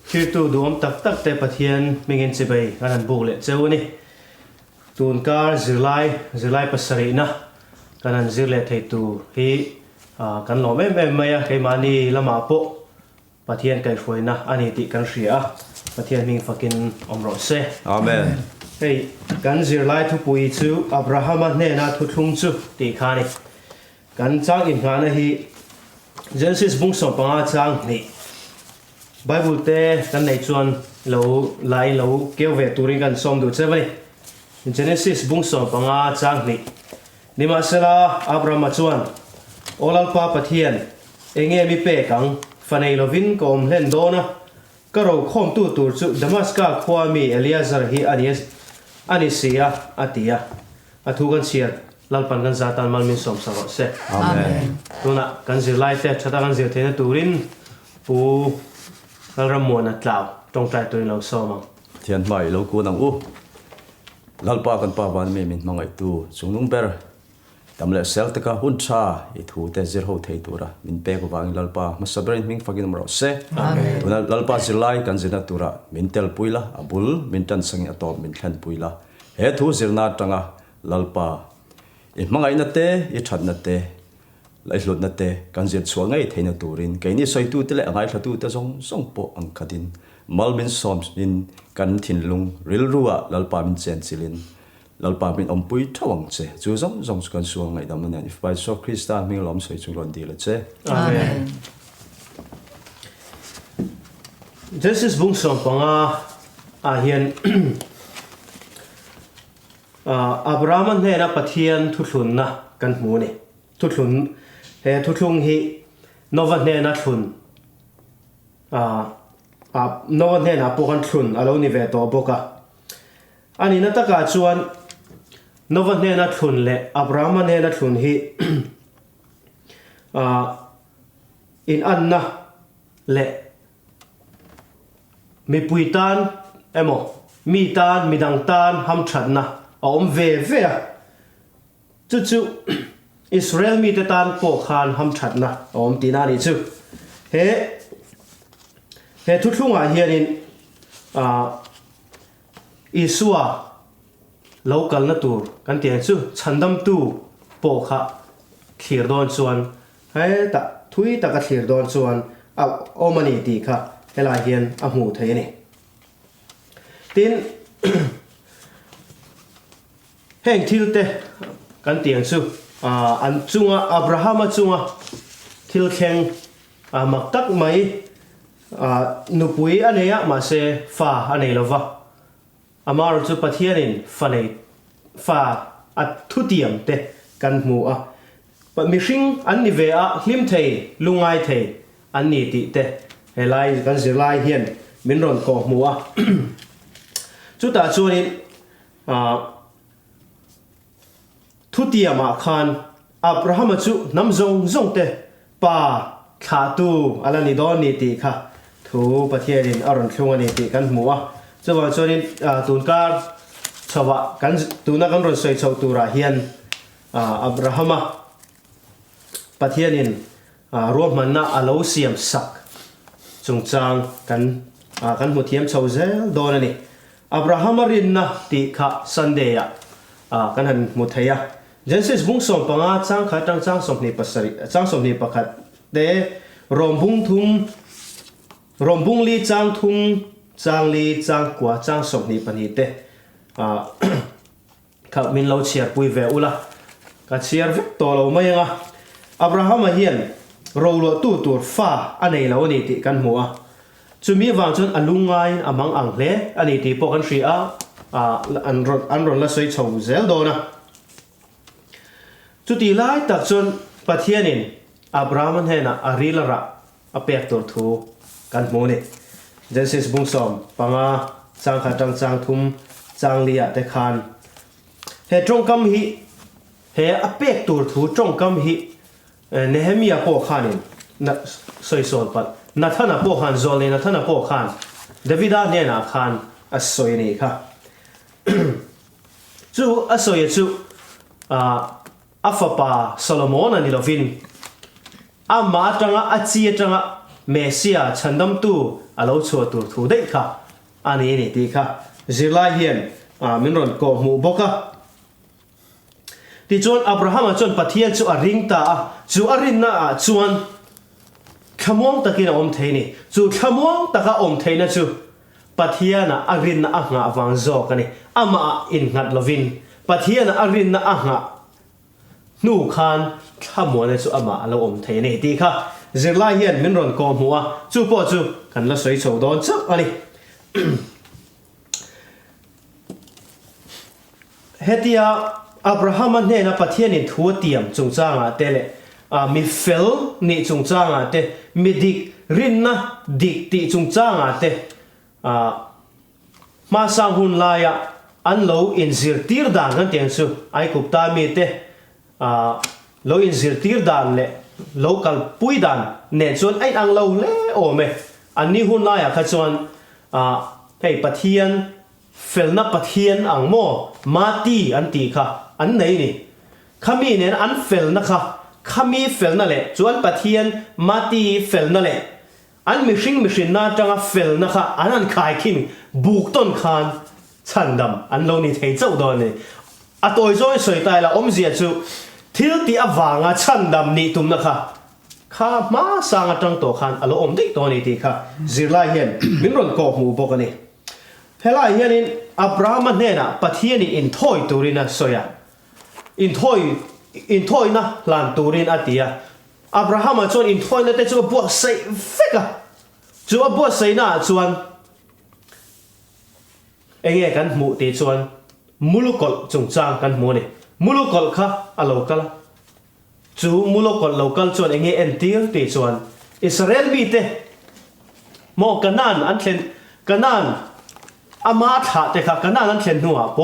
khi tu duom tak tak te pathian mingin chibai kan bu le cheu ni tun kar zirlai pasari na kan zirle thei tu hi kan lo me maya ke mani lama po pathian kai foina ani ti kan ria pathian ming fakin omro se Amen. hey kan zirlai thu pui chu Abraham ne na thu thung chu ti khani kan chang in ngana hi Genesis bung so panga chang ni Bible te kan nei chuan lo keu ve turin kan som du chevani Genesis bung so panga chang ni ma sela Abraham chuan olal pa pathian enge mi pe kang fanei lovin kom len dona karo khom tu tur chu Damascus khwami Eliezer hi ani sia atia athu kan siat lalpan kan zatan malmin som sawa se Amen. tuna kan zirlai te chata kan zir thena turin pu ramona tlaw tong tai tuin lo soma Thian mai lo ku nang u. Lalpa kan pa ban me min mangai tu sungnung ber. Tamle sel taka hun cha I thu te zir ho thei tura min pe ko wang lalpa masabrin ming fakin mro se. Amen. Tuna lalpa zirlai kan zina tura min tel puila abul min tan sang atom min thlan puila. He thu zirna tanga lalpa I mangai na te I that na te lai hlot na te kan zir chuang ngai theina turin kai ni soi tu te le angai thatu te song po ang kadin malmin som in kan thin lung ril ruwa lalpa min chen chilin lalpa min ompui thawang che chu zong kan suang ngai dam na if by so Christa ming lom soi chung ron di le che Amen. Genesis bung som panga hian Abraham ne na pathian thuthlun na kan mu ni thuthlun he thuthlung hi nova ne na thun nova ne na po kan thun alo ni ve to boka ani na taka chuan nova ne na thun le Abraham ne na thun hi in anna le mi puitan emo mi tan midang tan ham thatna om ve chu Israel mi te tan po khan ham thatna om tina ni chu he thutlunga hianin Isua local na tur kan tiang chu chandam tu po kha thlir don chuan he ta thui ta ka thlir don chuan omani ti kha hela hian a hmu thei ni tin heng thil te kan tiang chu an chunga Abraham chunga thil kheng mak tak mai nupui aneya ma se fa anei lova amar chu pathianin fanei fa at thutiam te kan hmu a pa mihring an ni ve a hlim thei lungai thei an ni ti te helai kan zirlai hian min ron ko hmu a chu ta chuanin thutiama khan Abraham chu namzong te pa kha tu alani don ni ti kha thu pathianin aron thlunga ni ti kan hmu a chawa chuanin tunkar chawa kan tuna kan ron soi chho tura hian Abraham pathianin ruam manna alo siam sak chungchang kan hmu thiam chho zel don ani Abraham rin na ti kha Sunday kan han hmu theia Genesis bung som panga chang kha tang chang som ni pasari chang som ni pakhat te rombung li chang thum chang li chang kwa chang som ni pani te kha min lo chiar pui ve ula ka chiar vek to lo mai nga Abraham hian rolo tu tur fa anei lo ni ti kan hmu a chumi wang chon alungai amang ang hle ani ti po kan ria an ron la soi chho zel dona chuti lai tak chon pathianin Abraham hena arilara apek tor thu kan hmu ni Genesis bung som panga chang kha chang thum chang lia te khan he tongkam hi he apek tor thu tongkam hi Nehemiah po khanin na soi sol pat nathana po khan zol ni nathana po khan Davida ne na khan asoi ni kha chu asoi chu afapa Solomon ani lovin ama tanga achia tanga เมเซียฉันดำตู้อาลูชัวตัวถูได้ค่ะอันนี้นี่ดีค่ะจิลาเฮียนมินรอนโกมูบกะที่จวนอับราฮัมจวนปะเทียนจูอาริงตาจูอารินน่ะจวนขมวงตะกินอมเทนี่จูขมวงตะกะอมเทนะจูปะเทียนอารินน่ะงาวังโจกันนี่อามาอินงัดลวินปะเทียนอารินน่ะงานูคันขมวงเนี่ยจูอามาเราอมเทนี่ดีค่ะจิลาเฮียนมินรอนโกมัวจูปอจูกันละสวยโฉดอนจักอันนี้เฮติยาอับราฮัมเนี่ยนะปะเทียนนี่ทัวเตียมจงจ้างเตเลมีเฟลนี่จงจ้างเตมีดิกรินนะดิกติจงจ้างเตมาสังหุนลายอันโลอินซิร์ตีร์ดานกันเตียงสูไอคุปตามีเตโลอินซิร์ตีร์ดานเลโลกัลปุยดานเนี่ยส่วนไออังโลเล่โอเมอันนี้หุนลายขจวนให้ปะเทียนเฟลนับปะเทียนอังโมมาตีอันตีค่ะอันไหนนี่ขมีเนี่ยอันเฟลนะคะขมีเฟลนั่นแหละจวนปะเทียนมาตีเฟลนั่นแหละอันมิชิงน่าจังเฟลนะคะอันนั้นขายขินบุกต้นคานฉันดำอันเรานี่เทเจ้าดอนนี่อะตัวจ้อยสวยตายละอมเสียจูทิลตีอวางฉันดำนี่ตุ่มนะคะข้ามาสร้างจังตัวคานอะเราอมดิตัวนี้ทีค่ะจิลาเฮียนมินรอนกอบหูบอกกันนี่เฮลาเฮียนินอับราฮัมเนี่ยนะปะเทียนอินทอยตูรินะสวยอินทอยนะลานตูรินอติยาอับราฮัมจวนอินทอยนะแต่จูบวกใส่เฟกะจูบวกใส่นะจวนเองกันหมู่ตีจวนมุลุกอลจงจางกันหมู่นี่มุลุกอลค่ะอะโลกัลจูมุลุกอลโลกัลจวนเองเอ็นตีตีจวนอิสราเอลมีเตโมกันนันอันเทนกันนันอามาถาแต่ค่ะกันนั่นเขียนหัวโป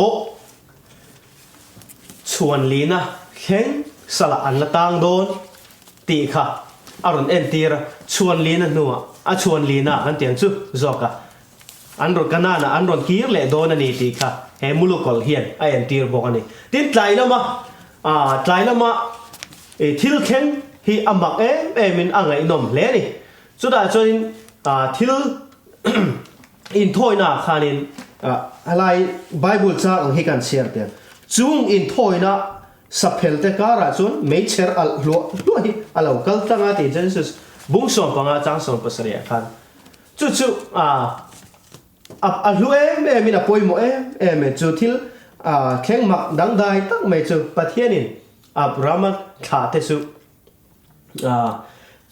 ชวนลีนะเข่งสละอันละต่างโดนตีค่ะอารมณ์เอ็นตีระชวนลีนะหัวชวนลีนะกันเตียงซุจอกะอันรถกันนั่นอันรถกีร์เละโดนนี่ตีค่ะเฮมุลุกอลเฮียนไอเอ็นตีระบอกกันนี่ติดใจแล้วมาทิลเข่งฮีอามักมินอ่างไงนมเละนี่สุดท้ายจนทิลอินทอยนะคานินอะไรไบเบิลจ้าอังเฮกันเชียร์เตียจุงอินทอยนะสับเพลเตการะจนไม่เชื่ออัลลัวอัลลัวกัลตั้งอาทิตย์เจนสุสบุ้งส่งปังอาจารย์ส่งภาษาเรียกันจู่อัลลัวมินาปอยโมมิจู่ทิลแข่งมักดังได้ตั้งไม่จู่ปะเทียนินอับรามันขาเตสุ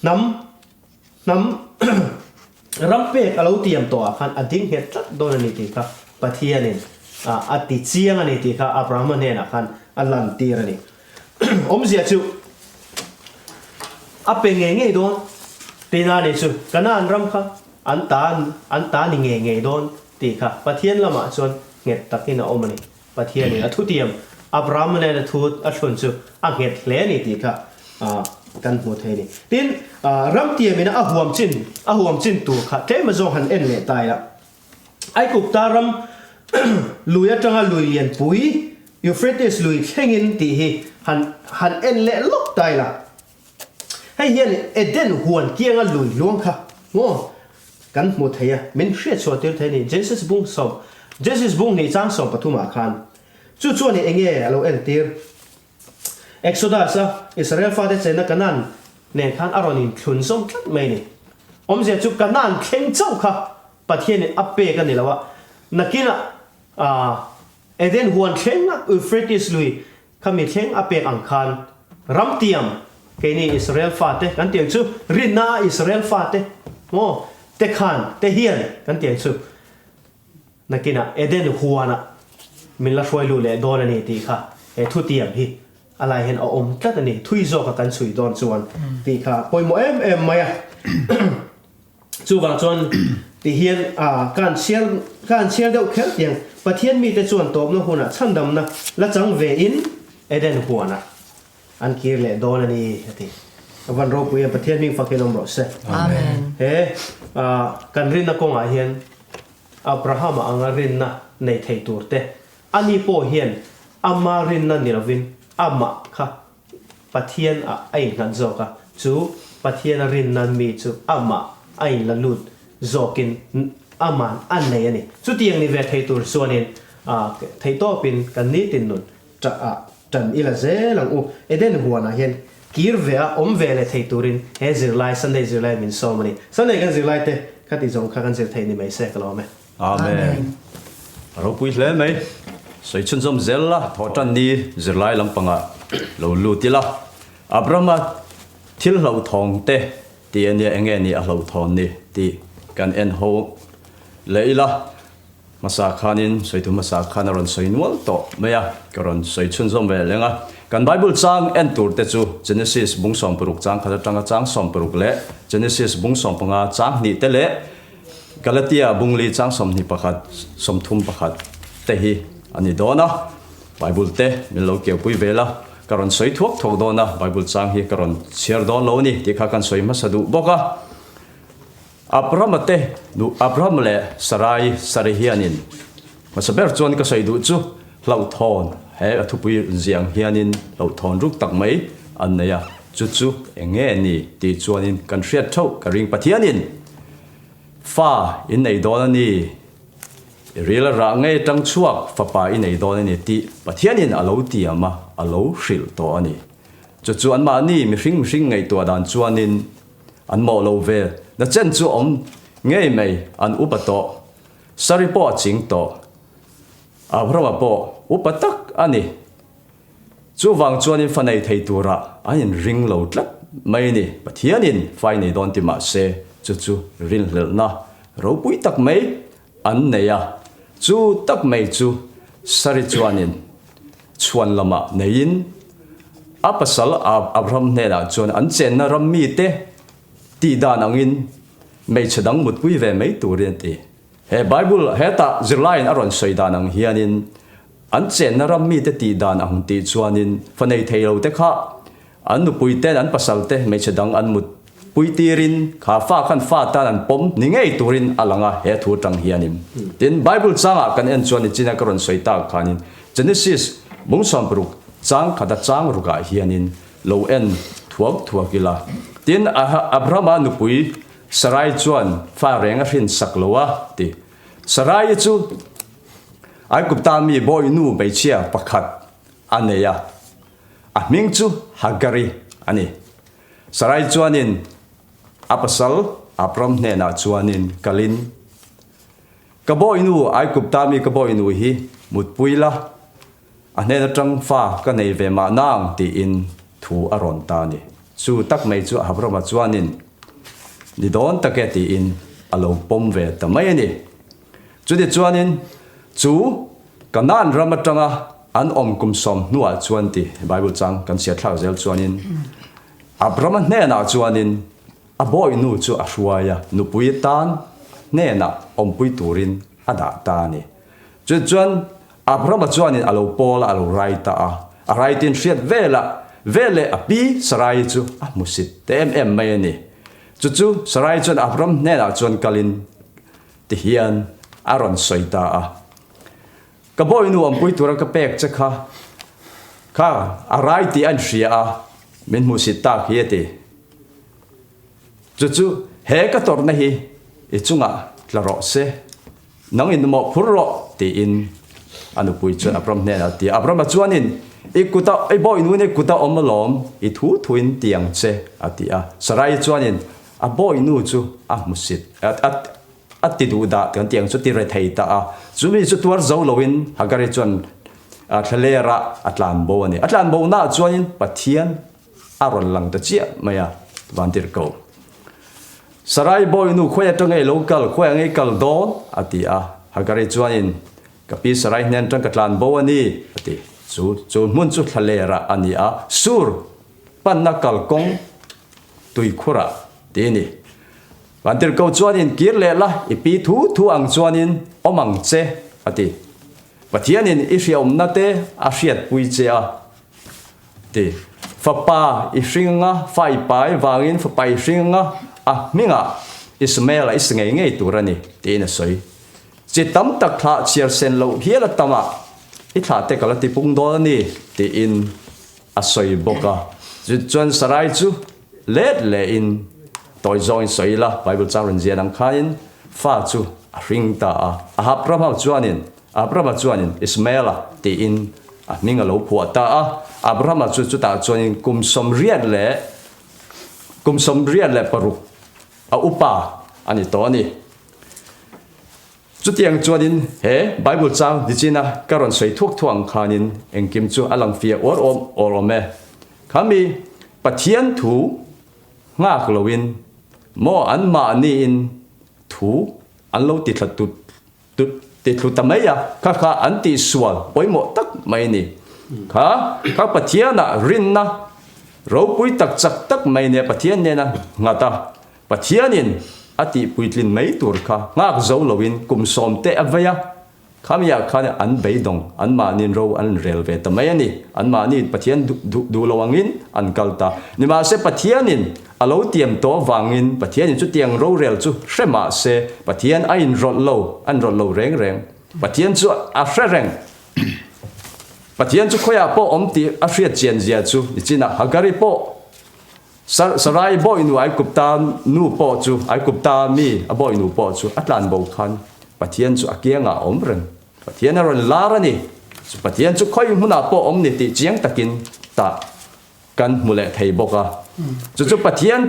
น้ำรำเป็กเราเตรียมตัวคันอดิ้งเหตุโดนนี่ทีครับปะเทียนินอติเชียงนี่ทีครับอับราฮัมเนี่ยนะคันอัลลันตีระนี่อมเสียจูเป็นเงี้ยโดนตีนานี่จูกันนั่นรำค่ะอันตานี่เงี้ยโดนตีครับปะเทียนละมาชวนเงี้ยตักนี่นะอมนี่ปะเทียนนี่ทุเตรียมอับราฮัมเนี่ยทุอัชวนจูเงี้ยเล่นี่ทีครับกันหมดเฮนี่ทีนรำเตียมินะห่วมจินตัวค่ะแค่มาจงหันเอ็นเละตายละไอ้กุบตารำลุยจังลุยเลียนปุยยูเฟรติสลุยแข่งอินตีฮีหันเอ็นเละลกตายละให้เห็นเอเดนหวนเกียงลุยล้วงค่ะโง่กันหมดเฮียมินเชียชวดเตอร์เทนี่เจสบุ้งนี่จ้างสองปฐุมอาคารจู่ๆนี่เองเราเอ็นตีร์เอ็กโซดัสอิสราเอลฟาเดเซนักกันนั่นเนี่ยขันอารอนินขุนส่งกันไม่นี่อมเสียจุกันนั่นเข่งเจ้าค่ะประเทศนี่อัปเปกันนี่แล้ววะนักกินเอเดนหวนเข่งนักอูเฟรติสลุยขมิเข่งอัปเปอังคารรำเตียมแค่นี้อิสราเอลฟาเตกันเตียงซูรินนาอิสราเอลฟาเตโอ้เตขันเตเฮียนกันเตียงซูนักกินเอเดนหัวนะมิลลาช่วยลูเล่โดนนี่ตีค่ะทุเตียมฮีอะไรเห็นอมก็แต่นี่ทุยโจกันสุยโดนส่วนตีค่ะปอยโมไม่อะจู่บางส่วนตีเฮียนการเชียร์เดียวแค่เพียงประเทศมีแต่ส่วนตัวนะหัวน่ะชั้นดำนะและจังเวอินเอเดนหัวน่ะอันกี้เลยโดนนี่ทีวันรบเวียนประเทศมีฟังกินอมรสอาเมนเฮ้กันรินนักกงอาเฮียนอับราฮัมอังรินนะในไทยตัวเตอันนี้โปเฮียนอามารินนะนิรวินอามาค่ะปะเทียนไอ้งันโจค่ะจูปะเทียนรินนันมีจูอามา ai la lut zokin aman an nei ani chu tiang ni ve thei tur suanin thei to pin kan ni tin nun tan ila ze lang u eden huana hian kir ve om ve le thei turin he zirlai sunday zirlai min so mani sunday kan zirlai te khati jong kha kan zir thei ni mai se kalo me amen ro pui hle mai soi chun zom zella thotan ni zirlai lampanga lo lu tila abrama thil lo thong te ti ania enge ni a lo thon ni ti kan en ho leila masa khanin soitu masa khanaron soinwal to meya karon soi chun zom ve lenga kan bible chang en tur te chu genesis bungsom puruk chang khada tanga chang som puruk le genesis bungsom panga chang ni te le galatia bungli chang som ni pakhat som thum pakhat te hi ani dona bible te milo ke pui vela karon soi thuak thok dona bible chang hi karon share don lo ni ti kha kan soi ma sadu boka Abraham te nu Abraham le Sarai Sarihianin masaber chon ka sai du chu lau thon he athupui ziang hianin lau thon ruk tak mai anneya chu enge ni ti chuanin kan hriat tho ka ring pathianin fa in nei don ni rila ra ngai tang chuak fa pa in nei don ni ti pathianin alo ti ama alo hril to ani chu an ma ni mi hring ngai to dan chuanin an mo lo ve na chen chu om ngei mai an upato saripo ching to abrama po upatak ani chu wang chuanin fanai thei tura anin ring lo tlat mai ni pathianin fai nei don ti ma se chu rin hlel na ro pui tak mai an neya chu tak mai chu sari chuanin chuan lama nein apasal abraham ne la chuan an chen na ram mi te ti dan angin mei chadang mut pui ve mei turin ti he bible he ta zirlain aron soidan ang hianin an chen na ram mi te ti dan ang ti chuanin fanei theilo te kha an nu pui te an pasal te mei chadang an mut pui tirin kha fa khan fa tan an pom ni ngei turin alanga he thu tang hianim tin bible changa kan en chuan china karon soita khanin genesis bungsom bruk chang khada chang ruga hianin lo en thuak tin abraham nupui sarai chuan fa renga rin saklowa ti sarai chu ai kupta mi boy nu be chia pakhat aneya a ming chu hagari ani sarai chuanin apasal abraham ne na chuanin kalin ka boy nu ai kupta mi ka boy nu hi mutpuila ane na tang fa ka nei ve ma nang ti in thu aron ta ni chu tak mai chu abraham chuanin ni don taketi in alo pom ve ta mai ni chu de chuanin chu kanan ramatanga an om kum som nuwa chuan ti bible chang kan sia thlau zel chuanin abraham ne na chuanin a boy nu chu a hruaya nu pui tan ne na om pui turin ada ta ni chu chuan abraham chuanin alo pol alo raita a raitin hriat vele api sarai chu a musit tem mai ni chu sarai chuan abraham ne na chuan kalin ti hian aron soita a ka boy nu am pui tura ka pek chakha kha arai ti an hria a min musit ta hieti chu he ka tor na hi e chunga tlaro se nang in mo phurro ti in anu pui chuan abraham ne na ti abraham chuanin ikuta ai boy nu ne kuta omlom I thuin tiang che atia sarai chuanin a boy nu chu a musit at ti du da kan tiang chu ti re thei ta a chumi chu tuar zo loin hagari chuan a thlera atlan bo ani atlan bo na chuanin pathian aron lang ta chia maya vantir ko sarai boy nu khoya tangai local khoya ngai kal don atia hagari chuanin kapi sarai nen tang katlan bo ani ati chu mun chu thalera ani a sur panakal kong tui khura tini vantir ko chuanin kirle la ipi thu ang chuanin omang che ati pathianin I hriom na te a hriat pui che a ti fapa I hringa fai pai wangin fapai hringa a minga ismail is ngei turani tina soi chitam tak thla chiar sen lo hiala tama I thla te kala ti pung do ni ti in a soi boka chuan sarai chu let le in toy join soi la Bible cha ron zia dang khain fa chu ring ta Abraham chuanin Ismail ti in minga lo phua ta Abraham chu ta chuanin kum som riat le paru upa ani to ni chút tiếng chuanin he Bible chang di china karon sei thuốc thuang khanin engkim chu alang fia orome khami pathian thu ngak lowin mo an ma ni in thu an lo ti thlat ti thlu tamaya kha an ti sual poimo tak mai ni kha pathiana rin na ro pui tak chak tak mai ne pathian ne na ngata pathianin ati puitlin mai tur kha ngak zo lowin kum som te avaya khamya khane an beidong an ma nin ro an relve tamayani an ma ni pathian du lowangin an kalta nima se pathianin alo tiam to wangin pathianin chu tiang ro rel chu hrema se pathian ain rot lo reng pathian chu a reng pathian chu khoya po omti a hriat chen zia chu ichina hagari po sarai boy nu ai kupta nu po chu ai kupta mi a boy nu po chu atlan bo khan pathian chu akianga omreng pathian ron larani chu pathian chu khoi huna po omni ti chiang takin ta kan mule thei boka chu pathian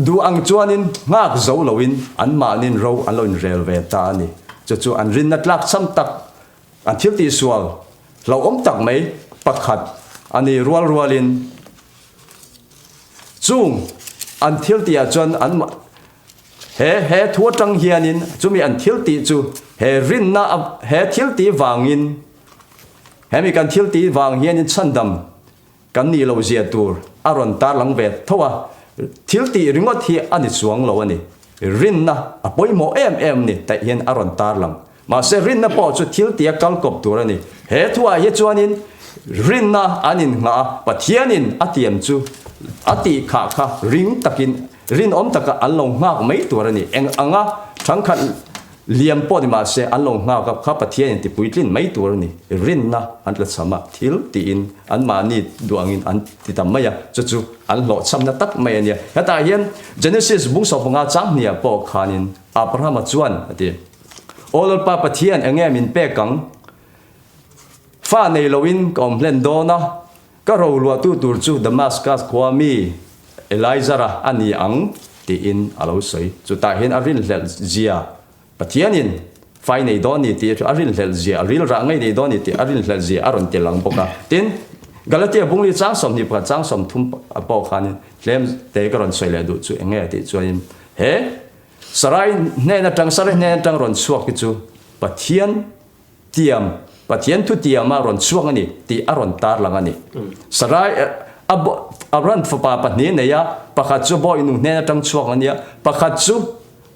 du ang chuanin ngak zo lowin an ma nin ro an loin relve ta ni chu an rin na tlak sam tak an thil ti sual lo om tak mai pakhat ani rualin chung an thil ti a chuan an he thua tang hianin chumi an thil ti chu he rin na he thil ti wangin he mi kan thil ti wang hianin chandam kan ni lo zia tur aron tar lang ve thowa thil ti ringot hi ani chuang lo ani rin na apoi mo em ni ta hian aron tar lang ma se rin na po chu thil ti kal kop tur ani he thua ye chuanin rin na anin nga pathianin atiam chu ati kha ring takin rin om taka along ngak mai turani eng anga thangkhan liam po ni ma se along ngak kha pathian ti puitlin mai turani rin na antla sama thil ti in an mani duangin an ti tamaya chu an lo chamna tak mai ania hata hian Genesis bungso panga chang nia po khanin Abraham chuan ati olol pa pathian engem in pe kang fa nei loin kom len dona ka ro lua tu tur chu Damascus khwami Elijah ra ani ang ti in alo sei chu ta hin arin lel zia pathianin fai nei doni ti arin lel zia ril ra ngai nei doni ti arin lel zia aron te lang boka tin Galatia bungli chang som ni pa chang som thum apo khanin lem te karon sei le du chu enge ti chuin he sarai ne na tang sarai ne tang ron suak ki chu pathian tu tiam aron suak ani ti aron tar lang ani sarai abran fa pa ne ne ya pakhat chu boy nu ne na tang suak ania pakhat chu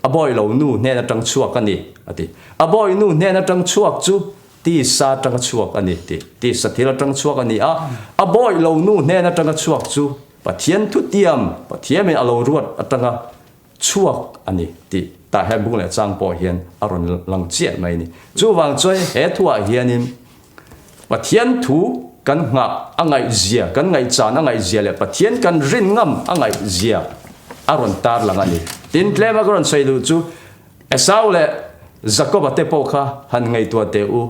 aboy lo nu ne na tang suak ani ati aboy nu ne na tang suak chu ti sa tang suak ani ti sa thila tang suak ani aboy lo nu ne na tang suak chu pathian tu tiam pathian me alo ruat atanga suak ani ti ta he bung le chang po hian aron lang chiat mai ni chu wang choi he thua hianin pathian thu kan nga angai zia kan ngai chan angai zia le pathian kan rin ngam angai zia aron tar lang ani tin tlema gron sei lu chu Esau le Jacob ate po kha han ngai tua te u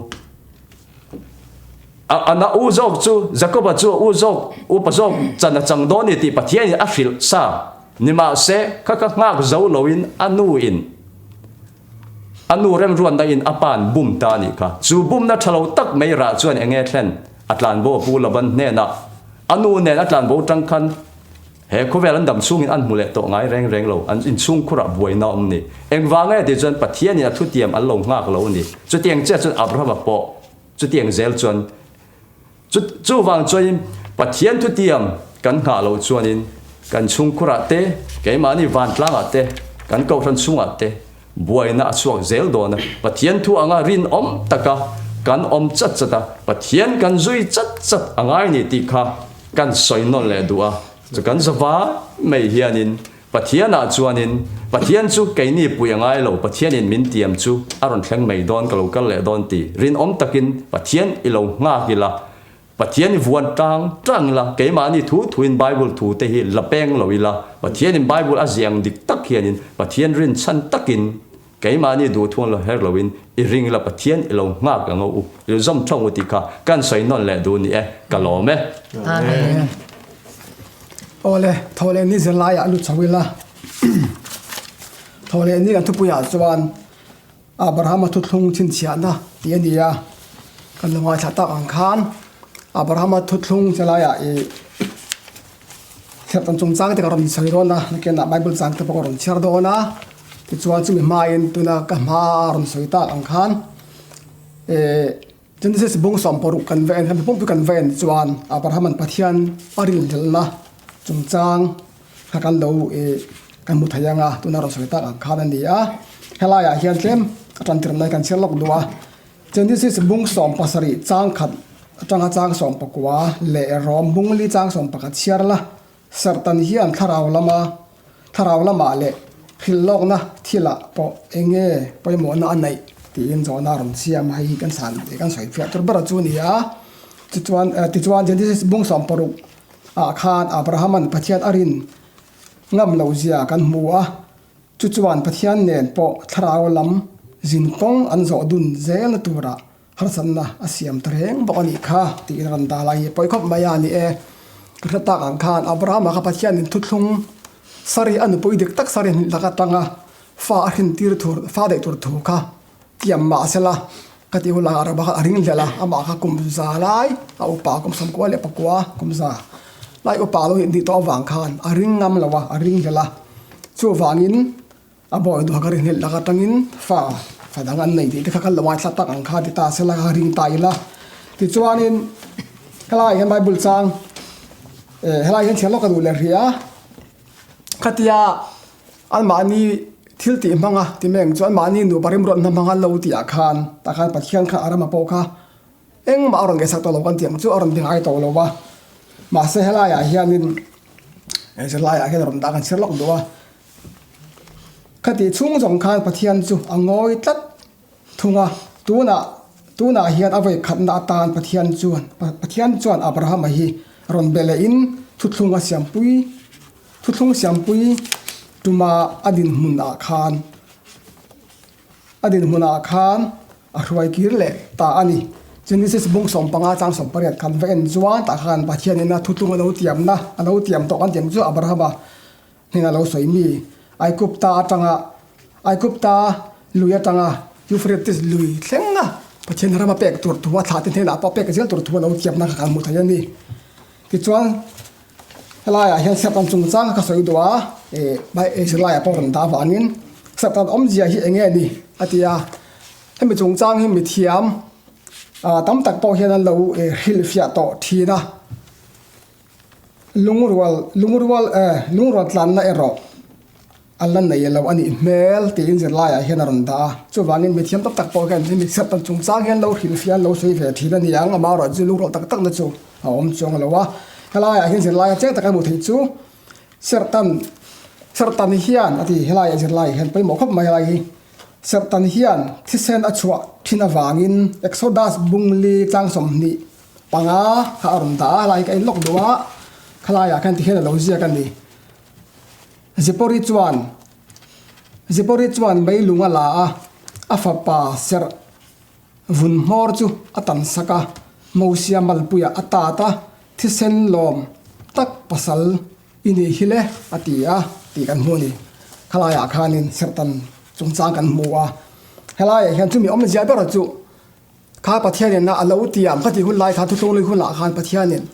ana u zok chu Jacob chu u zok u pa zok chan na chang don ni ti pathian a fil sa nima se kha ngak zo loin anu rem ruan da in apan bum ta ni kha chu bum na thalo tak mai ra chuan enge thlen atlan bo pu laban ne na anu ne atlan bo tang khan he khovel an dam chung in an mule to ngai reng lo an in chung khura buai na om ni eng wange de chuan pathian ni thu tiam an lo ngak lo ni chu tiang che chuan Abraham po chu tiang zel chuan chu wang chuan pathian thu tiam kan nga lo chuan in kan chung khura te ke mani van tlang ate kan ko than chung ate buai na chuak zel do na pathian thu anga rin om taka kan om chat chata pathian kan zui chat angai ni ti kha kan soinon le dua chu kan zawa mai hianin pathian a chuanin pathian chu ke ni pui angai lo pathian in min tiam chu aron thleng mai don kalo kal le don ti rin om takin pathian ilo nga gila pathian vuan tang la ke ma ni thu in bible thu te hi la peng lo ila pathian in bible aziang dik tak hianin pathian rin chan takin ke ma ni du thon lo her loin I ring la pathian ilo nga ka ngo u il zom thong uti kha kan sai non le du ni e ka lo me amen ole thole ni zelaya lu chawila thole ni kan thupuya chuan Abraham thu thlung chin chiana tiania kan lawai thata ang khan Abraham thu thlung chalaya e thep tan chung chang te karon sairona ke na bible chang te pokon char do na ti chuan chu mi main tuna ka maron soita ang khan e Genesis bung som poruk kan ven han pum kan ven chuan Abraham an pathian aril delna chung chang kan lo e kan mu thayanga tuna ro soita ang khan ania helaya hian tlem atan tir nai kan chelok duwa Genesis bung som pasari chang khat atanga chang som pakwa le rom bung li chang som pakat chiarla sartan hian tharau lama le khillok na thila po enge poimo na anai ti in zo na ron siam hai kan san te kan soi fia tur bara chu nia tichuan Genesis bung som poruk a khan Abraham an pathian arin ngam lo zia kan hmuwa chuchuan pathian nen po tharau lam zin kong an zo dun zel tura harsan na asiam treng bokani kha ti ran da lai poi khop maya ni e rata ang khan Abraham ka pathian in thuthlung sari an poi dik tak sari laka tanga fa hin tir thur fa de tur thu kha tiam ma sela kati hula araba ka ring lela ama ka kum za lai au pa kum sam ko le pakwa kum za lai o pa lo hin di to wang khan aring ngam lawa aring lela chu wangin aboy do ka ring laka tangin fa dangan nei di ka kal lawa tla tak ang kha ti ta sela ka ring tai la ti chuanin kala yan bible chang helai hen chelo ka du le ria katia an mani thil ti manga ti meng chuan mani nu parim ron na manga lo ti a khan ta khan pathian kha arama po kha eng ma ron ge sak to lo kan tiang chu aron ding ai to lo wa ma se helai a hianin helai a hen ron da kan chelok do wa kati chung jong khan pathian chu angoi tat thunga tuna hian avei khatna tan pathian chuan Abraham hi ron bele in thuthlunga siampui tuma adin huna khan a hruai kir le ta ani Genesis bung som panga chang som pariat khan ven chuan ta khan pathian ina thutlunga lo tiam to kan tiam chu Abraham hina lo soimi Aikupta luya tanga Euphrates lui tlenga pathian rama pek tur tuwa thatin thena pa pek zel tur tuwa lo tiam na kan mu thayani ti chuan helaya hian sepan chung chang ka soi duwa bai helaya pawron da wanin sepan omjia hi enge ni atia hemi chung chang hi mi thiam tam tak pawh hian an lo hil fia to thina lungrual tlan na ero alan na yelo ani mel ti in zelaya hian aron da chu wangin mi thiam tak pawh hian mi sepan chung chang hian lo hil fia lo soi ve thina ni ang ama ro chu lungrual tak na chu om chong lawa helaya hian zelaya cheng takai mu thei chu sertan hian ati helaya zelaya hian poi mo khop mai lai sertan hian thisen achua thina wangin exodus bungli changsom ni panga ha aron da lai kai lok duwa khalaya kan ti hela lo zia kan ni zipori chuan mai lunga la a fa pa ser vun mor chu atan saka mosia malpuya atata thisen lom tak pasal ini hile atia ti kan huni khalaya khanin sertan chungchang kan muwa helaya hian chumi om zia ber chu kha pathian na alo tiam khati hun lai kha thu tong lui hun la khan pathianin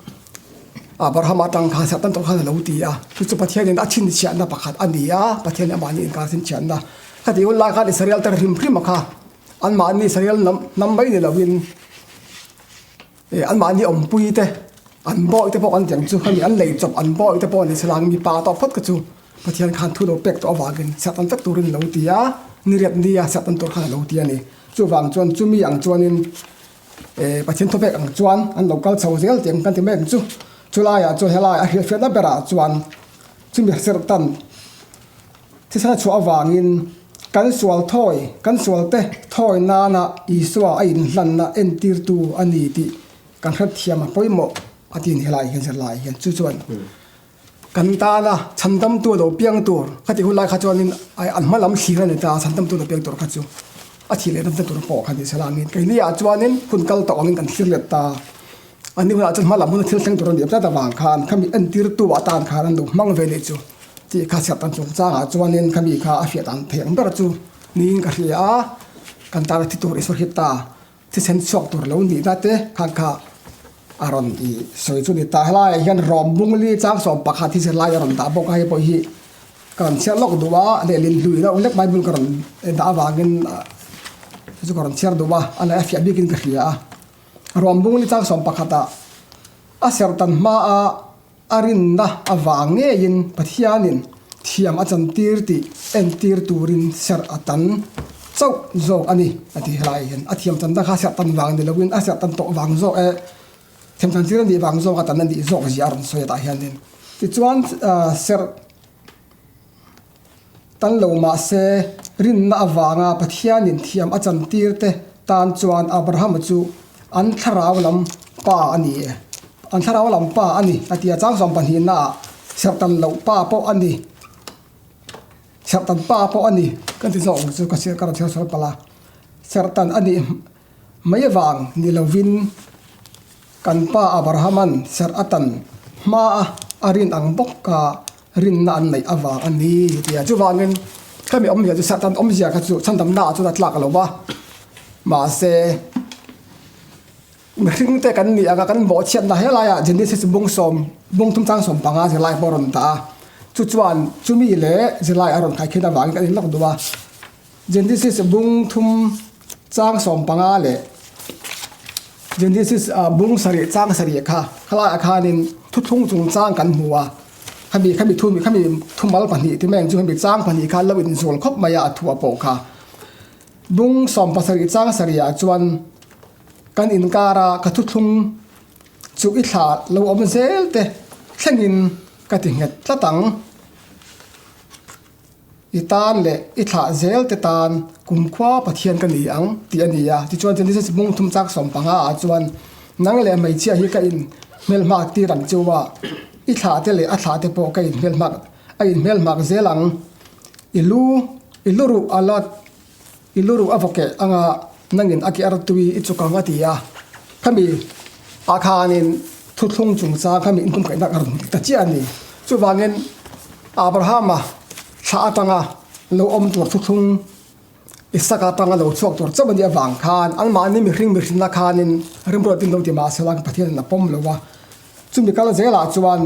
Abraham atang kha sertan to khan alo tia chu pathianin achin chia na pakhat ania pathian amani in ka sin chian na khati hun la kha Israel tar rim prim kha an mani Israel nam bai ni lawin an mani om pui te an boy te po an tiang chu khami an lei chop an boy te po ni selang mi pa to phot ka chu pathian khan thu do pek to awagin satan tak turin lo tia ni riat dia satan to khan lo tia ni chu wang chuan chu mi ang chuanin pathian to pek ang chuan an local chho zel tiang kan ti mek chu chulaya chu helai a hil na bera chuan chu mi sertan thi sa chu awangin kan sual te thoi na na iswa a in hlan na entir tu ani ti kan khat thiam a poimo atin helai hian zar lai hian chu chuan kan ta na chandam tu lo piang tur khati hulai kha chuan in ai an malam thira ni ta chandam tu lo piang tur kha chu a thi le dam tur po kha ni salangin kai ni a chuan in kun kal to angin kan thir le ta ani hula chan malam mun thil thang tur ni ta bang khan khami an tir tu wa tan khan an du mang ve le chu ti kha sat tan chung changa chuan in khami kha a fiat an theng ber chu ning ka hria kan ta ti tur isor hita ti sen chok tur lo ni na te khan kha aron i soi chu ni ta helai hian rom bung li chang som pakha thi se lai ron ta bok ai po hi kan sia lok duwa le lin lui na ulek bible karon da wangin chu karon cher duwa ana afia bikin ka hria rom bung li chang som pakha ta a ser tan ma a arin na awang nge in pathianin thiam a chan tir ti en tir turin ser atan chau zo ani ati helai hian a thiam chan da kha ser tan wang ni lowin a ser tan to wang zo e thêm thằng chưa đi vàng rồi cả tận đi rồi gì ăn rồi tại hiện nên thì chuan ser tan lâu mà se rin na vanga pathian in thiam a chan tir te tan chuan Abraham chu an tharau lam pa ani an tharau lam pa ani atia chang som pan hin na ser tan lo pa po ani ser tan pa po ani kan ti zo chu ka ser ka thel sol pala ser tan ani mai wang ni lovin kan pa Abrahaman ser atan ma arin ang bok ka rin na an nei awang ani tia chu wangin kami om ya chu satan om zia ka chu chandam na chu tlak lo ba ma se mring te kan ni aga kan bo chiat na hela ya genesis bung som bung tum chang som panga se lai boron ta chu chuan chu mi le se lai aron khai khina wang kan lak duwa genesis bung thum chang som panga le Genesis bung sari chang sari kha khala akhanin thu thung chung chang kan huwa khami thumal pani ti meng chu khami chang pani kha lo in zol khop maya thua po kha bung som pasari chang sari a chuan kan in kara ka thu thung chu i thla lo om zel te thlengin ka ti nget tlatang itan le i thla zel te tan kum khwa pathian kan ni ang ti ania ti chuan Genesis bung thum chak som panga a chuan nang le mai chia hi ka in mel mak ti ram chuwa i thla te le a thla te po ka in mel mak zelang iluru alat iluru avoke anga nangin aki artui i chukanga ti ya khami akhanin thu thung chung cha khami inkum kai nak arun ta chi ani chu wangin Abrahama tha atanga lo om tur thu thung isaka tanga lo chok tur chamani awang khan an ma ni mi hring na khanin rimro tin lo ti ma selang pathian na pom lo wa chumi kala zela chuan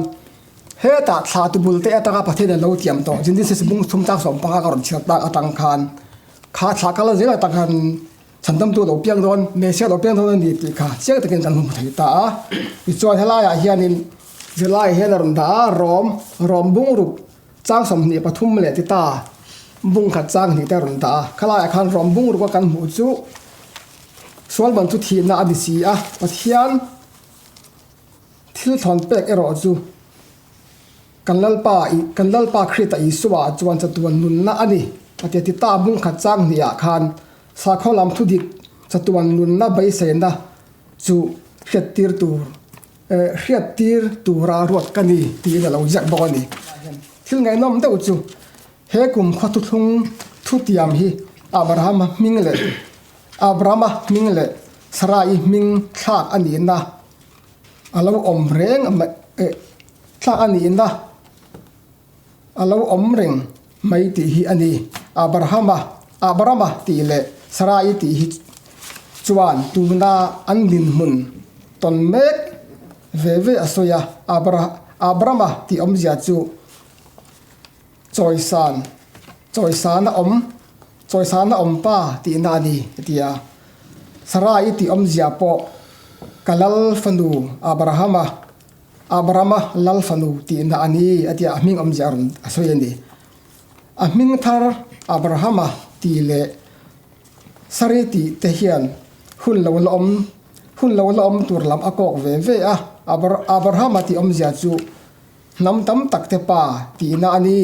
he ta thla tu bul te atanga pathian lo tiam to Genesis bung thum ta som panga karon chiat ta atang khan kha thla kala zela ta khan chandam tu lo piang don me se lo piang don ni ti kha che ta ken kan hum thai ta i chuan hala ya hianin zela helar da rom bung rup chang som ni pathum le ti ta bung khat chang ni ta ron ta khala khan rom bung ru kan mu chu swal ban chu thi na adi si a pathian thil thon pek ero chu kanlal pa khrita iswa chuan chatuan nun na ani ate ti ta bung khat chang ni a khan sa kholam thu dik chatuan nun na bai se na chu hriat tir ra ruat kani ti na lo jak bo ni thil ngai nom deuh chu he kum khatu thung thu tiam hi Abraham mingle Sarai ming thak ani na alo om reng thak ani na alo om reng mai ti hi ani Abraham ti le Sarai ti hi chuan tuna an din mun ton mek ve asoya Abraham ti om zia chu choi san na om pa ti na ni tia Sarai ti om zia po kalal fanu Abraham lal fanu ti na ani atia ming om zia ron asoyani aming thar Abraham ti le Sarai ti te hian hun lo om tur lam akok ve a Abraham ti om zia chu nam tam tak te pa ti na ani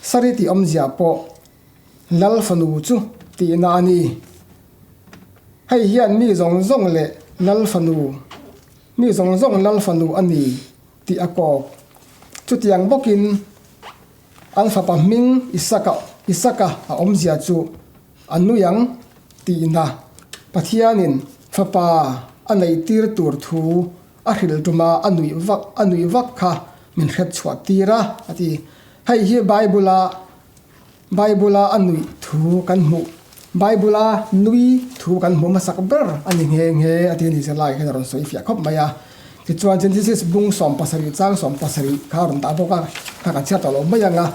Sarai ti om zia po lal fanu chu ti na ani hei hian mi zong le lal fanu mi zong lal fanu ani ti akok chu tiang bokin an fa pa ming isaka a omzia chu anuyang ti na pathianin fa pa anei tir tur thu a hril tuma anui vak kha min khet chhuat tira ati hei hi Bible anui thu kan mu Bible nui thu kan mu masak ber ani nge ati ni selai kan ron soi fia khop maya ti chuan Genesis bung som pasari chang som pasari kharon ta boka ka cha to lo mayanga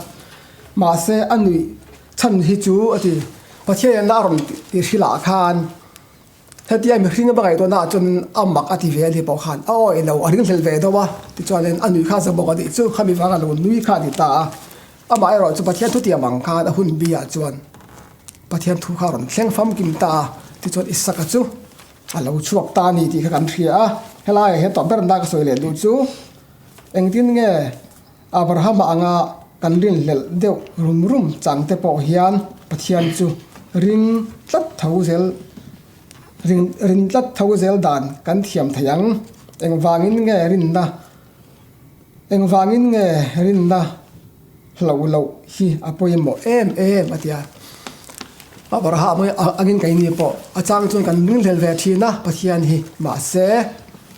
ma se anui chan hi chu ati pathian na ron ti hila khan hetia mi hringa bagai to na chun amak ati ve li po khan a oi lo aring hlel ve do wa ti chuan anui kha sa boka di chu khami wanga lo nui kha di ta ama ai ro chu pathian thu ti amang kha a hun bia chuan pathian thu kha ron thleng fam kim ta ti chuan isaka chu alo chuak ta ni ti kha kan thria helai he to ber na ka soi le du chu engtin nge Abraham anga kan rin lel deuh rum chang te po hian pathian chu ring tlat thau zel dan kan thiam thayang engwangin nge rin na lo hi apoimo em atia Abraham agin kaini po achang chun kan ring lel ve thina pathian hi ma se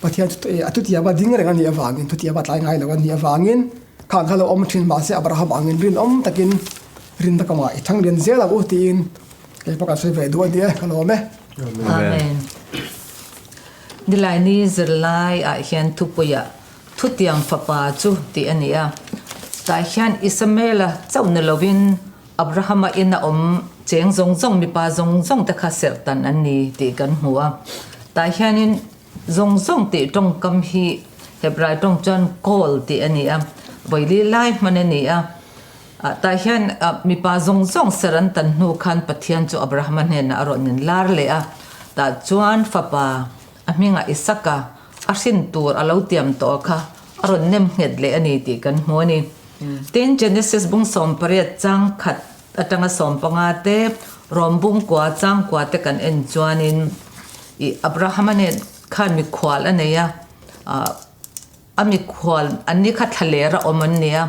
pathian atutia ba ding reng ani awangin tutia ba tlai ngai lo ani awangin khang khalo om thin ma se Abraham angin rin om takin rin ta kama ithang len zela u tin ke paka se ve do dia kalome amen dilai ni zirlai a hian thupuya thutiang fapa chu ti ania ta hian Ismaila chauna lovin Abraham ina om cheng zong mi pa zong ta kha ser tan ani ti kan huwa ta hianin zong ti tong kam hi hebrai tong chan kol ti ania boili lai manania ta hian mi pa zong seran tan nu khan pathian chu Abraham ne na aronin lar le a ta chuan fapa aminga isaka asin tur alo tiam to kha aron nem het le ani ti kan hmoni ten Genesis bung som pariat chang khat atanga som panga te rombung kwa chang kwa te kan en chuanin I Abraham ne khan mi khwal aneya ami khwal anni kha thalera oman nia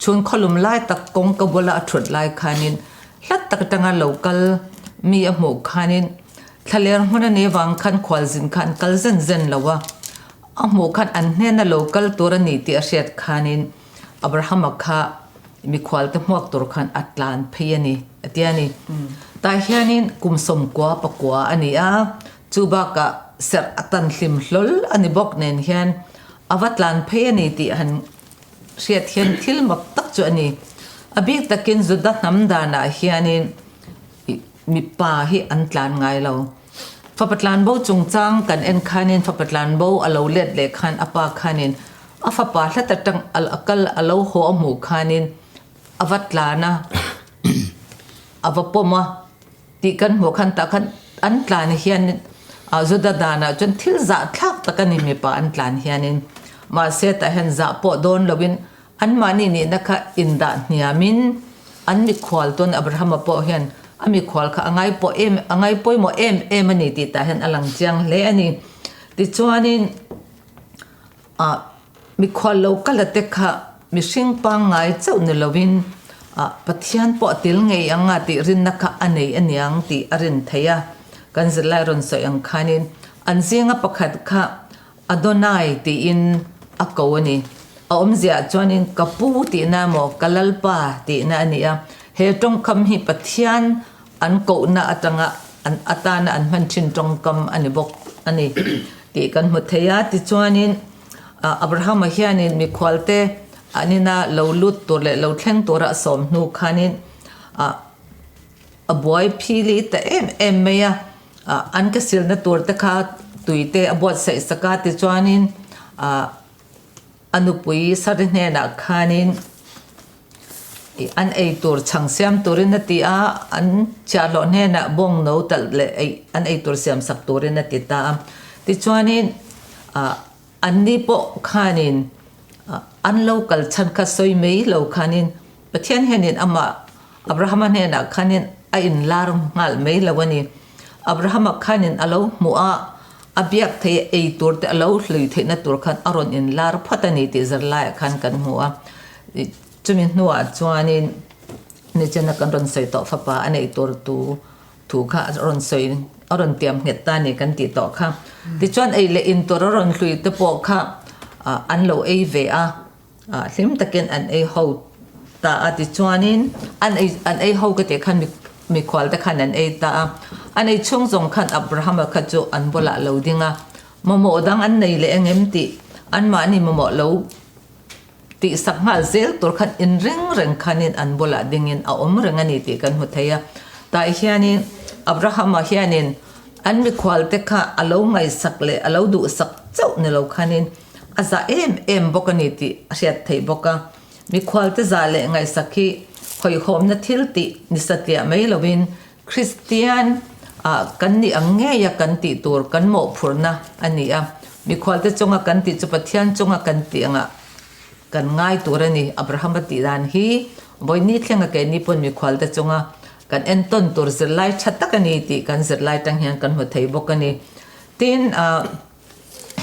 chun kholum lai tak kong ka bola athut lai khanin hlat tak tanga local mi a mo khanin thaler hmona ne wang khan khwal zin khan kal zen lawa a mo khan an hne na local torani ti a shet khanin Abraham kha mi khwal te muak tur khan atlan pheyani atiani ta hianin kumsom kwa pakwa ani a chuba ka ser atan hlim hlol ani bok nen hian avatlan pheyani ti han riat hian thil mak tak chu ani abik takin zuda namdana hianin mi pa hi antlan ngai lo fapatlan bo chungchang kan en khanin fapatlan bo alo let le khan apa khanin afapa hlatang al akal alo ho amu khanin avatlana avapoma ti kan mo khan ta khan antlan hian zuda dana chun thil za thak takani mi pa antlan hianin ma se ta hen za po don lovin an mani ni nakha inda niamin an mi khwal ton Abraham po hian ami khwal kha angai poimo em ani ti ta hen alang chiang le ani ti chuanin mi khwal lo kala te kha mi hring pa ngai chau ne lovin pathian po til ngei anga ti rin nakha anei aniang ti arin theya kan zilai ron so yang khanin an zinga pakhat kha Adonai ti in akawani omzia chuanin kapu ti na mo kalalpa ti na ania he tong kam hi pathian an ko na atanga an atana an manchin tong kam ani bok ani ti kan mutheya ti chuanin Abraham hianin mi khwalte anina lo lut to le lo thleng tora som nu khanin a boy phili ta em meya an ka sil na tur ta kha tuite abot sai saka ti chuanin anupui sarne na khanin an ei tur changsiam turin na ti a an chalo ne na bong no tal le an ei tur siam sak turin na ti ta ti chuanin anni po khanin an local chan kha soi mei lo khanin pathian henin ama Abraham ne na khanin a in lar ngal mei lawani Abraham khanin alo mu'a abiak thei ei tur te alo hlui thei na tur khan aron in lar phatani ti zerlai khan kan hua chumin nuwa chuanin ni chena kan ron sei to fapa anei tur tu kha ron sei aron tiam het ta ni kan ti to kha ti chuan ei le in tur ron hlui te po kha an lo ei ve a hlim takin an ei ho ta ati chuanin an ei ho ka te khan mi khwal te khan an ei ta an ei chung zong khan Abraham kha chu an bola lo dinga momo dang an nei le engem ti an ma ni momo lo ti sakha zel tur khan in reng khanin an bola dingin a om rengani ti kan huthaya ta hianin Abraham hianin an mi khwal te kha alo ngai sakle alo du sak chau ne lo khanin aza em bokani ti riat thei boka mi khwal te za le ngai sakhi khoi khom na thil ti ni satya mai lovin Christian kan ni ange ya kan ti tur kan mo phurna ani a mi khwal te chonga kan ti chu pathian chonga kan ti anga kan ngai turani Abraham ti dan hi boini thlenga ke ni pon mi khwal te chonga kan enton tur zirlai thatakani ti kan zirlai tang hian kan ho thei bokani tin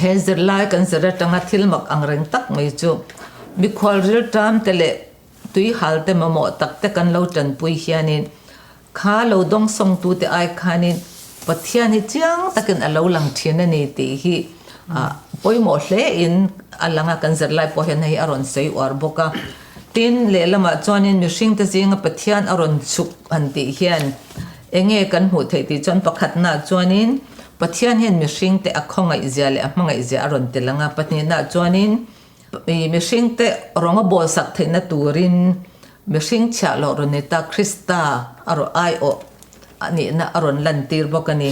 he zirlai kan zira tanga thilmak angreng tak mai chu mi khwal ril tam tele tui halte mamo takte kan lo tan pui hianin kha lo dong song tu te ai khanin pathian hi chiang takin alo lang thina ni ti hi poimo hle in alanga kan zirlai po hian hei aron sei war boka tin le lama chuanin mi hring te zinga pathian aron chuk an ti hian enge kan hmu thei ti chon pakhat na chuanin pathian hian mi hring te akhonga izia le amanga izia aron telanga patni na chuanin mi hring te ronga bol sak theina turin mi hring cha lo roneta Krista aro ai o ani na aron lan tir bokani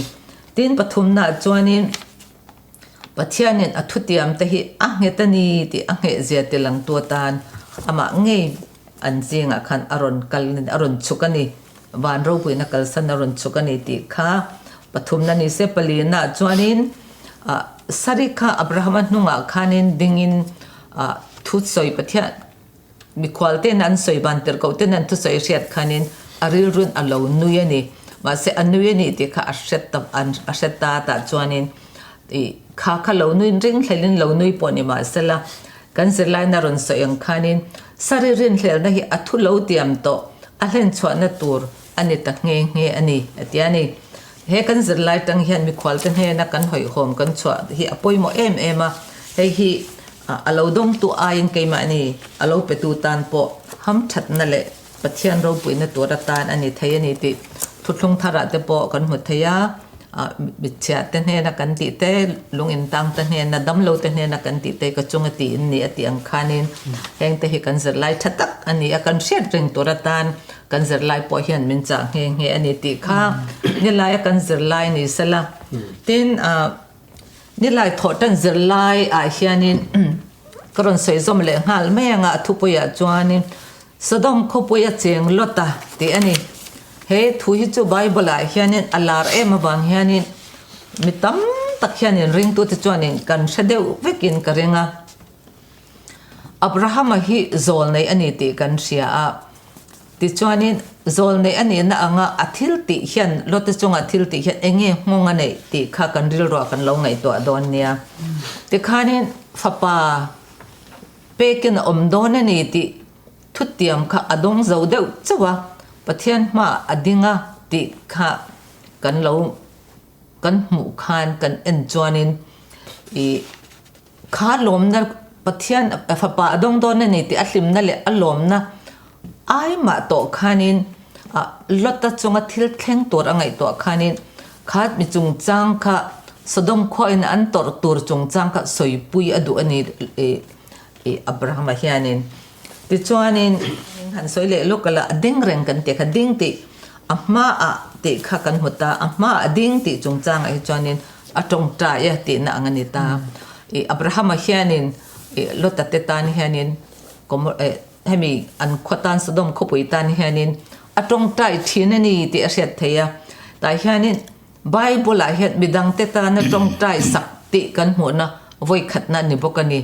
tin pathum na chuanin pathianin athutiam te hi angetani ti ange zia telang tu tan ama ngei an zinga khan aron kalin aron chukani van ro puina kalsan aron chukani ti kha pathum na ni se palina chuanin sarikha Abraham hnunga khanin dingin thut soi pathian mi khwalte nan soi ban ter ko te nan thu soi riat khanin aril run alo nuyani ma se anuyani ti kha ashetta ta chuanin ti kha lo nuin ring thlelin lo nui poni ma sela kan zirlai na ron soyang khanin saririn hlel na hi athu lo tiam to a hlen chhuana tur ani ta nge ani atiani he kan zirlai tang hian mi khwal te he na kan hoi hom kan chwa hi apoimo ema hei hi alo dong tu ain keima ni alo petu tan po ham that na le pathian ro puina tura tan ani thei ani ti thutlung thara te po kan hu theya bichya te ne na kan ti te lungin tang te ne na damlo te ne na kan ti te ka chunga ti ni ati ang khanin heng te hi kan zirlai thatak ani akan shet ring tura tan kan zirlai po hian min cha nge ani ti kha ni lai kan zirlai ni sala tin ni lai thotan zirlai a hianin karon sei zom le ngal me nga thupuya chuanin Sodom khopuya cheng lota ti ani he thu hi chu Bible a hianin alar em bang hianin mitam tak hianin ring tu te chuanin kan shadeu vekin karenga Abraham hi zol nei ani ti kan sia a ti chuanin zol nei ani na anga athil ti hian lote chunga thil ti hian enge ngonga nei ti kha kan ril ro kan lo ngai to don nia ti khanin fapa pekin omdon ani ti thutiam kha adong zo deu chawa pathian ma adinga ti kha kan lo kan mu khan kan en chuanin I kha lom na pathian fapa adong don ani ti atlim na le alom na ai ma to khanin lotta chunga thil thleng tur angai to khanin khat mi chung chang kha Sodom khoin an tor tur chung chang kha soipui adu ani Abraham hianin ti chuanin han soile lokala ding reng kan te kha ding ti amma a te kha kan hota amma ding ti chung chang ai chuanin atong ta ya ti na angani ta Abraham hianin lotta te tan hianin hemi an khotan Sodom khopui tan hianin atong tai thinani ti asiat theya ta hianin Bible a hian midang te tan atong tai sak ti kan huna voi khatna ni bokani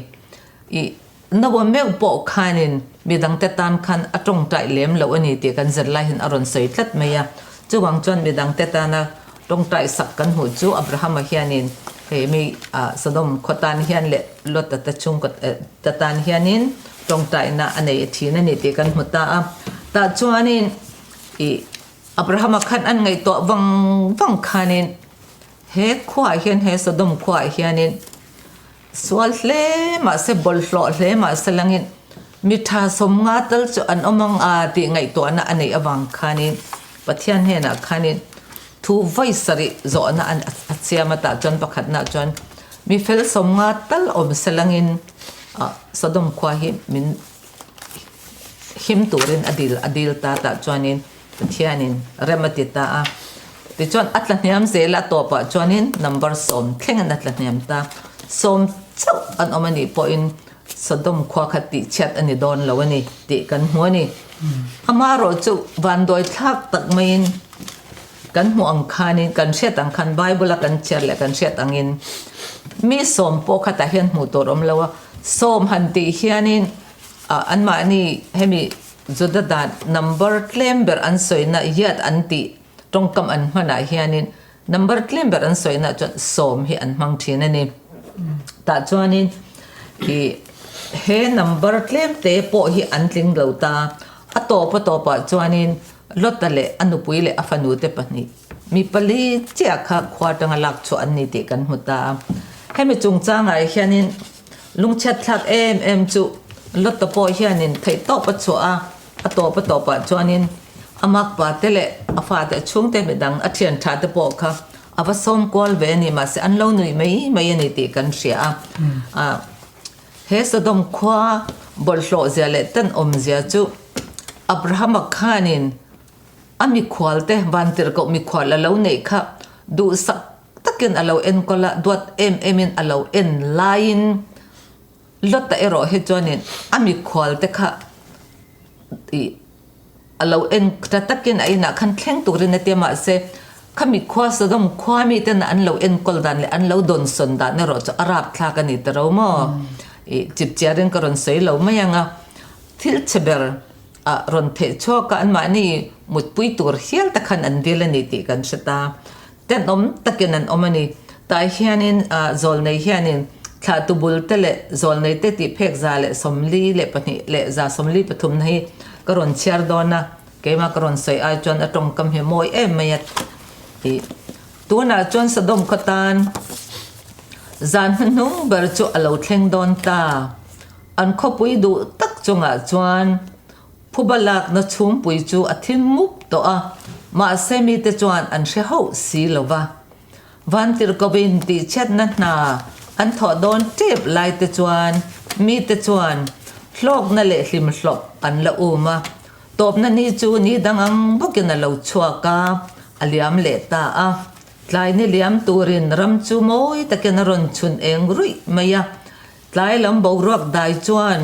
nawa meu po khanin midang te tan khan atong tai lem lo ani ti kan zerlai hin aron sei thlat meya chuwang chon midang te tan tong tai sak kan hu chu Abraham hianin he mi Sodom khotan hian le lot ta chung ko ta tan hianin tong tai na anei thina ni te kan muta a ta chuanin Abraham khan an ngai to wang khanin he khwa hian he Sodom khwa hianin swal hle ma se bol hlo hle ma salangin mi tha som nga tal chu an omang ti ngai to na anei awang khanin pathian he na khanin thu vai sari zo na an achiama ta jon pakhat na jon mi fel som nga tal om salangin Sodom khwa hi min him turin adil ta chuanin pathianin rematita a ti chuan atlahniam zela to pa chuanin number som thleng an atlahniam ta som chau an omani po in Sodom khwa khati chat ani don lawani ti kan huani amaro chu van doi thak tak main kan hu ang khanin kan shet ang khan bible kan cher le kan shet angin mi som po khata hian mu tor om lawa som han ti hianin an ma ni hemi zodada number clember an soina yat anti tongkam an hmana hianin number clember an soina chon som hi an hmang thina ni ta chuanin he number claim te po hi an tling lo ta atopa chuanin lotale anupui le afanu te pani mi pali chia kha khwatanga lak chu an ni te kan huta hemi chungchanga hianin lungchat thak em chu lotta po hianin thei to pa chu a atopa chuanin amak pa tele afa te chung te medang athian tha te po kha ava som kwal ve ni ma se an lo nui mai ani te kan ria he Sodom khwa bol hlo zia le tan om zia chu Abraham khanin ami khwalte vantir ko mi khwala lo nei kha du sak takin alo en kola dot in alo en line lotta ero he jonin ami khwalte kha alo en takin aina khan thleng turin te ma se khami khwa Sodom khwa mi ten an lo en kol dan le an lo don son da ne ro chu arab thla ka ni tero mo chip charing karon sei lo mayanga thil cheber ron the choka an mani mutpui tur hial ta khan an dilani ti kan sata ten om takin an omani ta hianin zol nei hianin tha tu bul tele zol nei te ti phek za le somli le pani le za somli pathum nei karon chiar dona keima karon sei a chon atong kam he moi em mayat tuna chon Sodom khatan zan nung ber chu alo thleng don ta an khopui du tak chunga chuan phubalak na chum pui chu athim mup to a ma semi te chuan an she ho si lova vantir kovin ti chat na an tho don tip lai te chuan mi te chuan hlok na le hlim hlop an la uma top na ni chu ni dangang bokin a lo chuaka aliam le ta a tlai ni liam turin ram chu moi taken ron chun eng rui maya tlai lam bo ruak dai chuan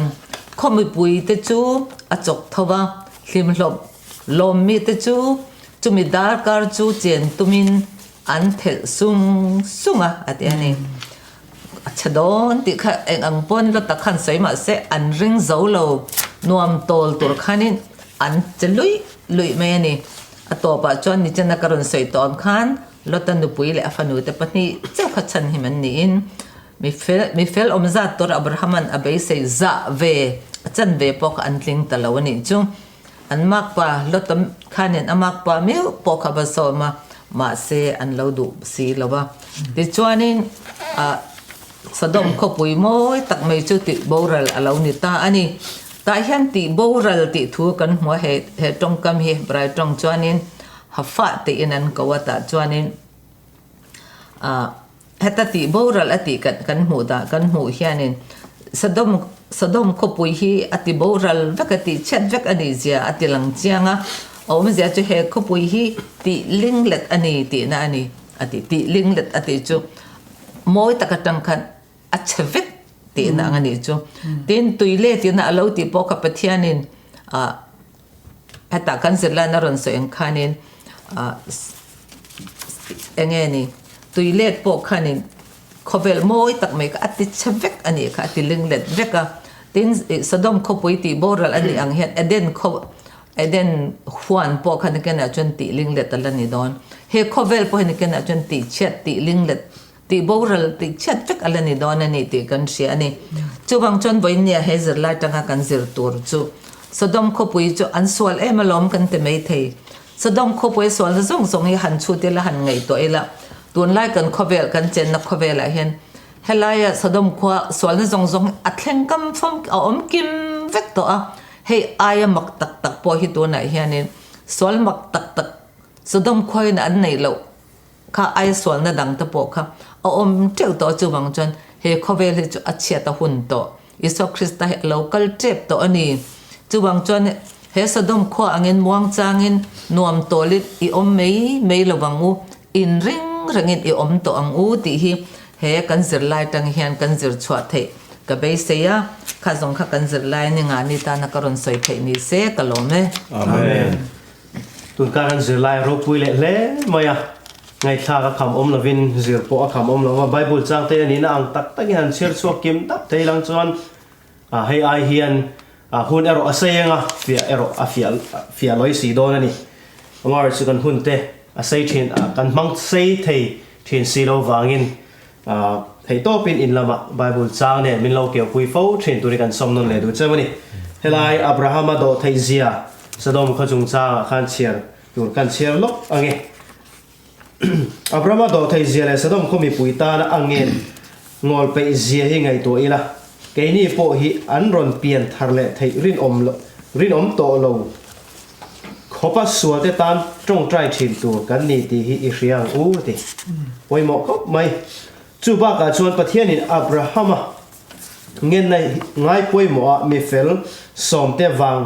khomi pui te chu achok thowa hlim hlop lom mi te chu chumi dar kar chu chen tumin an thel sunga atiani achadon ti kha eng ang pon lo ta khan sei ma se an ring zo lo nuam tol tur khanin an chelui lui me ani atopa chon ni chana karon sei tom khan lotan nu pui le afanu te pani chau kha chan himan ni in mi fel omza tor Abrahaman abei sei za ve chan ve pok an tling talawani chu an mak pa lotam khanen amak pa mi pok ba so ma se an lo du si lawa ti chuanin Sodom khopui moi tak mai chu ti boral alo ni ta ani ta hian ti boral ti thu kan hmu he tongkam hi brai tong chuanin hafa te inan kawata chuanin heta ti boral ati kan hmu da kan hmu hianin Sodom khopui hi ati boral vakati chat vak ani zia ati lang chianga om zia chu he khopui hi ti linglet ani ti na ani ati ti linglet ati chu moi takatang khan achvet ti na ngani chu tin tuile ti na alo ti poka pathianin heta kan zela na ron so eng khanin engeni tuilet po khanin khovel moi tak mai ka ati chvek ani ka ati linglet veka tin Sodom khopui ti boral ani ang hian eden huan po khan ken a chon ti linglet alani don he khovel po hen ken a chon ti chet ti linglet ti boral ti chat vek alani don ani ti kan sia ani chu bang chon boinia he zirlai tanga kan zir tur chu Sodom khopui chu an sual emalom kan te mai thei Sodom khopui sual zong zong hi han chu te la han ngai to ela tun lai kan khovel kan chen na khovela hen helaya Sodom khwa sual na zong zong athleng kam phom om kim vek to a hei aya mak tak tak po hi to na hianin sual mak tak tak Sodom khoi na an nei lo kha ai sual na dang ta po kha om treu to chu bang chon he khovel hi chu achia ta hun to Iso Krista he local trip to ani chu bang chon he Sodom khwa angin muang changin nuam tolit I om mei lowangu in ring rangin I om to ang u ti hi he kan zir lai tang hian kan zir chwa the ka be se ya kha zong kha kan zir lai ni nga ni ta na karon soi the ni se kalome Amen tun ka kan zir lai ro pui le maya ngay tha ka kham om lovin zir po kham om lo Bible chang te ani na ang tak tak han share chuak kim tap te lang chuan hei ai hian hun ero asayenga fia loi si don ani ngar chu kan hun te asai thin kan mang sei thei thin si lo wangin thei to pin in lama Bible chang ne min lo keu pui fo thin turi kan som non le du chemani helai Abraham do thei zia Sodom kho chung cha khan chiar tur kan chiar lok ange Abraham do thei zia le Sodom kho mi pui ta na angen ngol pe zia hi ngai to ila cái này po hi an ron pian thar le thei rin om to lo khopa suwa te tan trong trai thin tu kan ni ti hi riang u ti poi mo khop mai chu ba ka chuan pathian in Abraham ngen nai ngai poi mo mi fel som te wang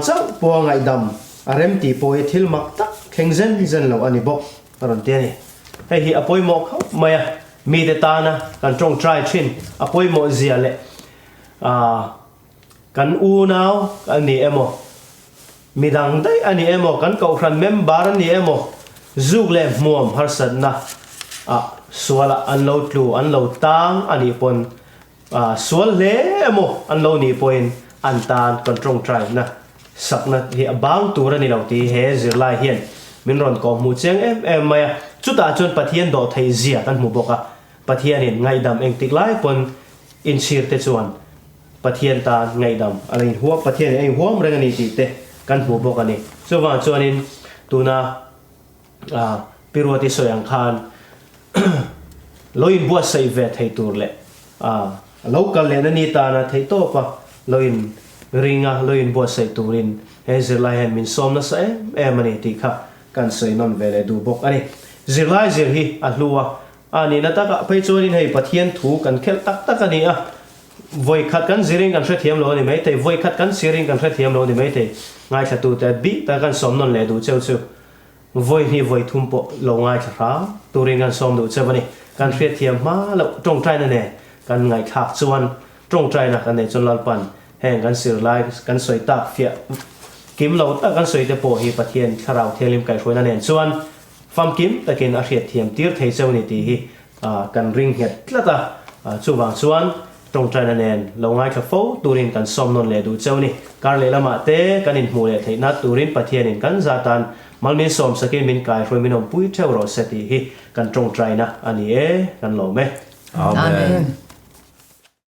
chang po ngai dam arem ti poi thil mak tak khengzen zen lo ani bok ron te ni hei hi apoi mo khop mai mi te ta na kan trong trai chin apoi mo zia le kan u nau ani emo midang dai ani emo kan ko khan member ani emo zug le muam harsat na suala an lo tlu an lo tang ani pon sual le emo an lo ni point an tan kan trong trai na sakna hi bang tur ani lo ti he zirlai hian min ron ko mu cheng em maya chuta chon pathian do thei zia kan mu boka pathian in ngai dam eng tik lai pon in sir te chuan pathian ta ngai dam alin huwa pathian eng huam reng ani ti te kan mu bok ani chuwa chuan in tuna pirwati soyang khan loin bua sai ve thei tur le local le nani ta na thei to pa loin ringa loin bua sai turin hezilai hen min som na sa em ani ti kha kan sei non vele du bok ani zilai zir hi aluwa ani na ta ka pe chorin hei pathian thu kan khel tak tak ani voi khat kan ziring kan thre thiam lo ni mai te voi khat kan siring kan thre thiam lo ni mai te ngai thatu te bi ta kan som non le du cheu chu voi ni voi thum po lo ngai thra turing kan som du chewani kan thre thiam ma lo tong trai na ne kan ngai thak chuan tong trai na kan ne chon lal pan heng kan sir lai kan soi tak fia kim lo ta kan soi te po hi pathian tharau thelim kai hroina nen chuan fam kim takin a hriat thiam tir thei cheu ni ti hi kan ring het tlata chuwang chuan trong trai na nen lo ngai tha fo turin kan som non le du cheu ni kar le lama te kan in mu le thei na turin pathian in kan zatan malmin som sakin min kai hroi min om pui theu ro se ti hi kan trong trai na ani kan lo me Amen.